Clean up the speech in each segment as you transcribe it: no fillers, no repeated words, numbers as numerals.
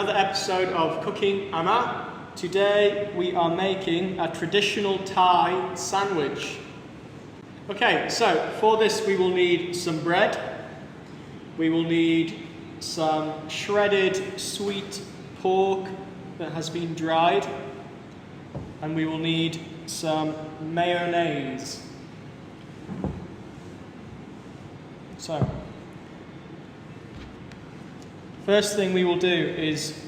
another episode of Cooking Amma. Today we are making a traditional Thai sandwich. Okay, so for this we will need some bread, we will need some shredded sweet pork that has been dried, and we will need some mayonnaise. So, first thing we will do is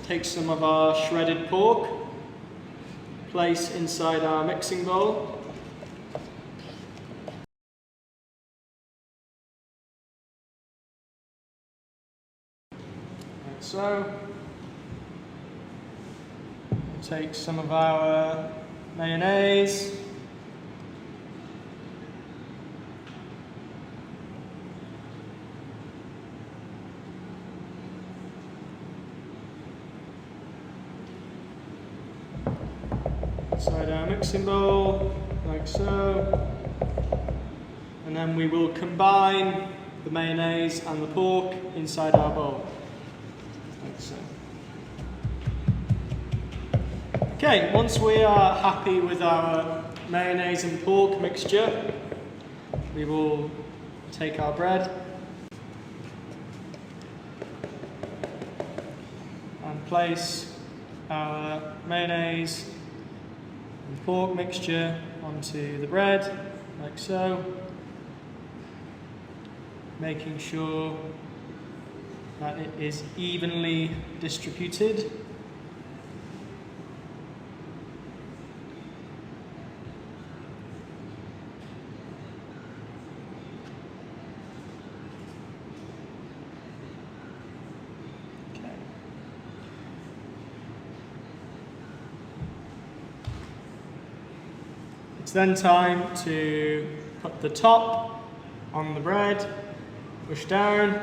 take some of our shredded pork, place inside our mixing bowl. Like so. Take some of our mayonnaise. Inside our mixing bowl, like so. And then we will combine the mayonnaise and the pork inside our bowl, like so. Okay, once we are happy with our mayonnaise and pork mixture, we will take our bread and place our mayonnaise and pork mixture onto the bread, like so, making sure that it is evenly distributed. It's then time to put the top on the bread, push down,